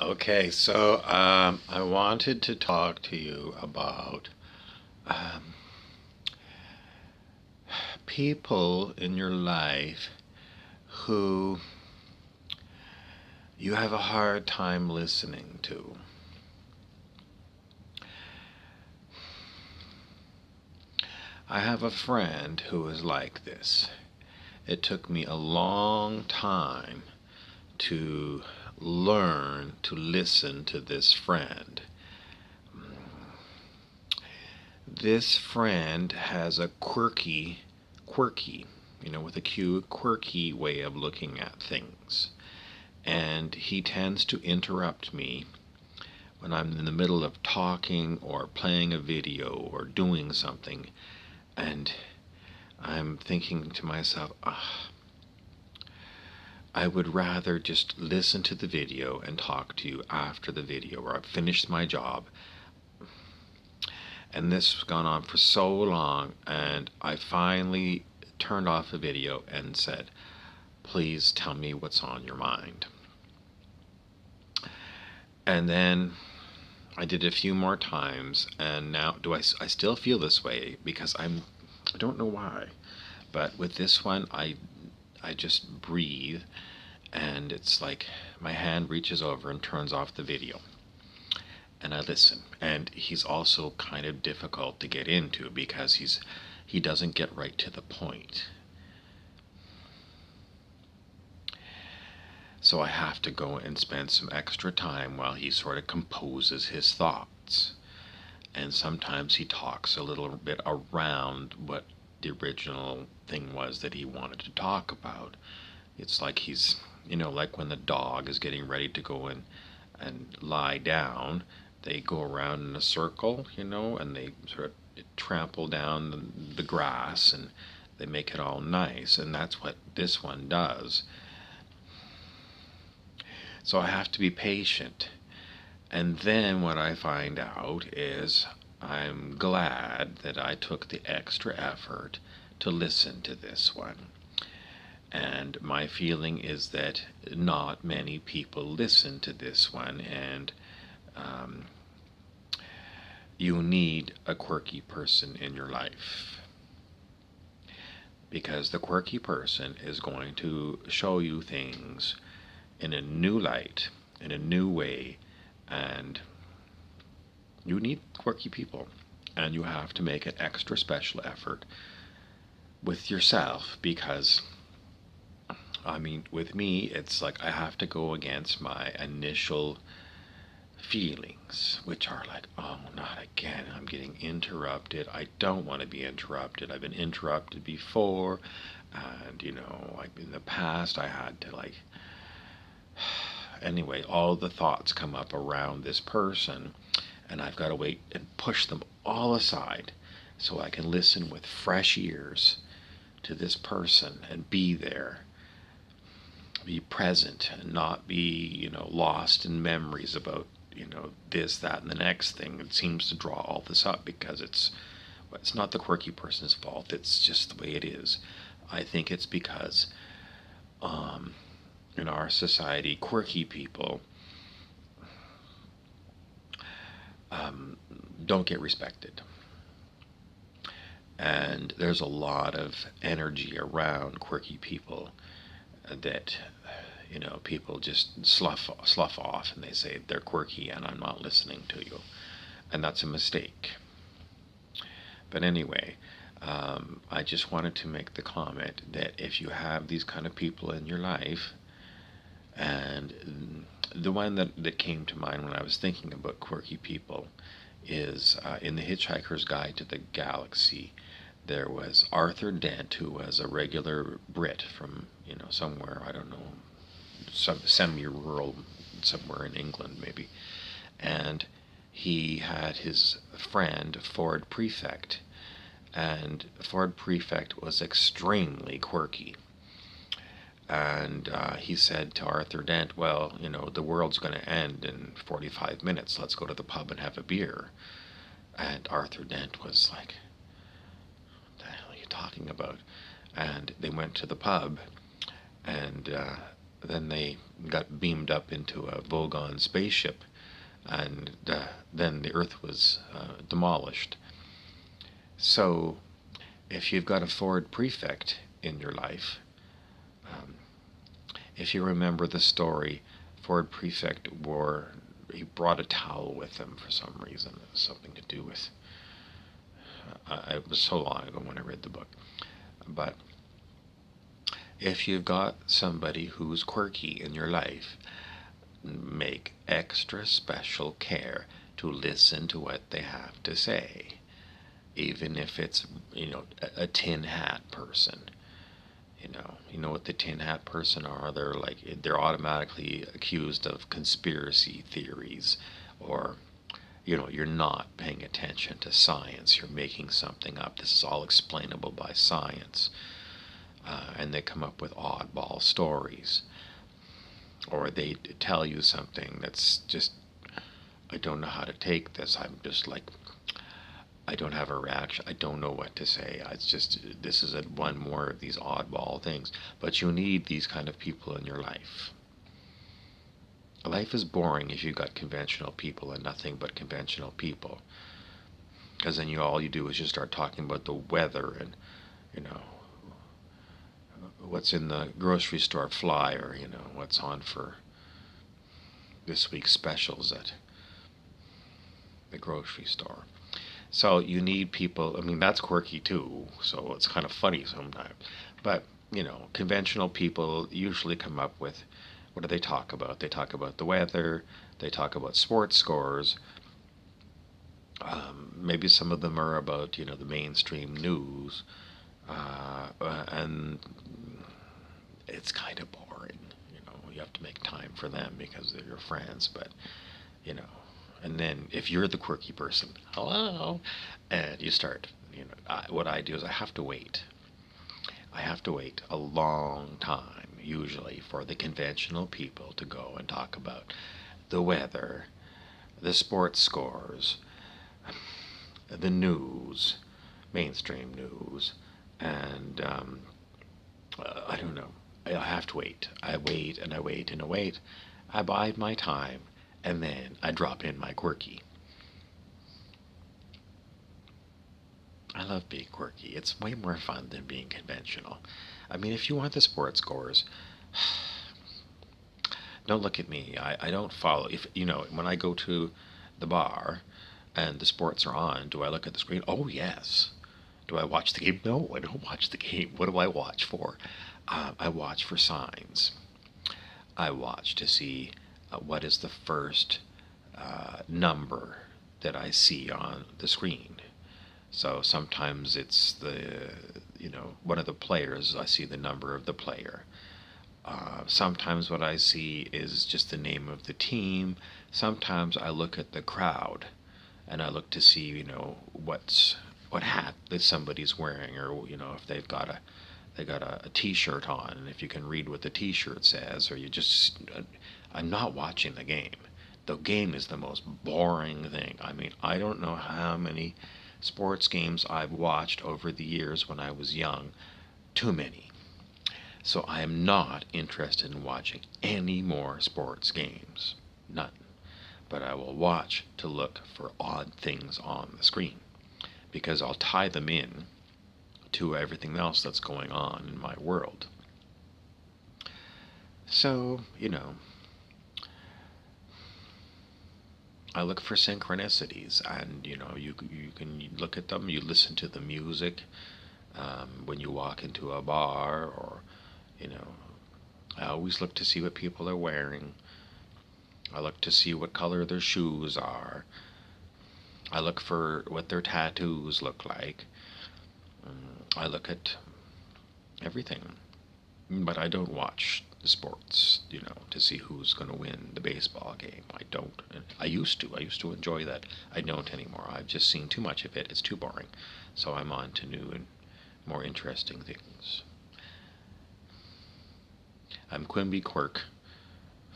Okay, so I wanted to talk to you about um, people in your life who you have a hard time listening to. I have a friend who is like this. It took me a long time to learn to listen to this friend. This friend has a quirky, with a Q, quirky way of looking at things. And he tends to interrupt me when I'm in the middle of talking or playing a video or doing something. And I'm thinking to myself, I would rather just listen to the video and talk to you after the video, or I've finished my job. And this has gone on for so long, and I finally turned off the video and said, please tell me what's on your mind. And then I did it a few more times, and now I still feel this way because I don't know why, but with this one I just breathe, and it's like my hand reaches over and turns off the video, and I listen. And he's also kind of difficult to get into because he doesn't get right to the point. So I have to go and spend some extra time while he sort of composes his thoughts. And sometimes he talks a little bit around what the original thing was that he wanted to talk about. It's like he's, like when the dog is getting ready to go in and lie down, they go around in a circle, and they sort of trample down the grass and they make it all nice. And that's what this one does. So I have to be patient. And then what I find out is I'm glad that I took the extra effort to listen to this one. And my feeling is that not many people listen to this one, and you need a quirky person in your life. Because the quirky person is going to show you things in a new light, in a new way, and you need quirky people. And you have to make an extra special effort with yourself because, with me, it's like I have to go against my initial feelings, which are like, oh, not again. I'm getting interrupted. I don't want to be interrupted. I've been interrupted before. And, like in the past, I had to, anyway, all the thoughts come up around this person, and I've got to wait and push them all aside so I can listen with fresh ears to this person and be there, be present, and not be, lost in memories about, this, that, and the next thing. It seems to draw all this up because it's not the quirky person's fault. It's just the way it is. I think it's because in our society, quirky people don't get respected. And there's a lot of energy around quirky people that, people just slough off and they say they're quirky and I'm not listening to you. And that's a mistake. But anyway, I just wanted to make the comment that if you have these kind of people in your life, and the one that came to mind when I was thinking about quirky people is in The Hitchhiker's Guide to the Galaxy, there was Arthur Dent, who was a regular Brit from, somewhere, I don't know, some semi-rural, somewhere in England maybe. And he had his friend, Ford Prefect. And Ford Prefect was extremely quirky. And he said to Arthur Dent, well, the world's going to end in 45 minutes. Let's go to the pub and have a beer. And Arthur Dent was like, what the hell are you talking about? And they went to the pub, and then they got beamed up into a Vogon spaceship, and then the Earth was demolished. So, if you've got a Ford prefect in your life, um, if you remember the story, Ford prefect he brought a towel with him for some reason. It was something to do with, it was so long ago when I read the book. But if you've got somebody who's quirky in your life, make extra special care to listen to what they have to say, even if it's, a tin hat person. You know what the tin hat person are? They're automatically accused of conspiracy theories, or you're not paying attention to science. You're making something up. This is all explainable by science. And they come up with oddball stories. Or they tell you something that's just, I don't know how to take this. I'm just like, I don't have a reaction. I don't know what to say. It's just, this is one more of these oddball things. But you need these kind of people in your life. Life is boring if you've got conventional people and nothing but conventional people. Because then all you do is just start talking about the weather and, what's in the grocery store flyer, what's on for this week's specials at the grocery store. So you need people, that's quirky too, so it's kind of funny sometimes. But, conventional people usually come up with, what do they talk about? They talk about the weather, they talk about sports scores. Maybe some of them are about, the mainstream news. And it's kind of boring. You have to make time for them because they're your friends. But, and then if you're the quirky person, hello, and you start, what I do is I have to wait. I have to wait a long time, usually, for the conventional people to go and talk about the weather, the sports scores, the news, mainstream news, and I don't know. I have to wait. I wait and I wait and I wait. I bide my time, and then I drop in my quirky. I love being quirky. It's way more fun than being conventional. If you want the sports scores, don't look at me. I don't follow. If when I go to the bar and the sports are on, do I look at the screen? Oh yes. Do I watch the game? No, I don't watch the game. What do I watch for? I watch for signs. I watch to see what is the first number that I see on the screen. So sometimes it's one of the players. I see the number of the player. Sometimes what I see is just the name of the team. Sometimes I look at the crowd, and I look to see what hat that somebody's wearing, or if they got a T-shirt on, and if you can read what the T-shirt says, or I'm not watching the game. The game is the most boring thing. I don't know how many sports games I've watched over the years when I was young. Too many. So I am not interested in watching any more sports games. None. But I will watch to look for odd things on the screen, because I'll tie them in to everything else that's going on in my world. So, I look for synchronicities, and you can look at them. You listen to the music when you walk into a bar, or I always look to see what people are wearing. I look to see what color their shoes are. I look for what their tattoos look like. I look at everything, but I don't watch the sports, to see who's going to win the baseball game. I don't. I used to enjoy that. I don't anymore. I've just seen too much of it. It's too boring. So I'm on to new and more interesting things. I'm Quimby Quirk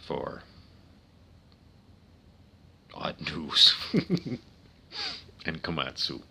for Odd News and Komatsu.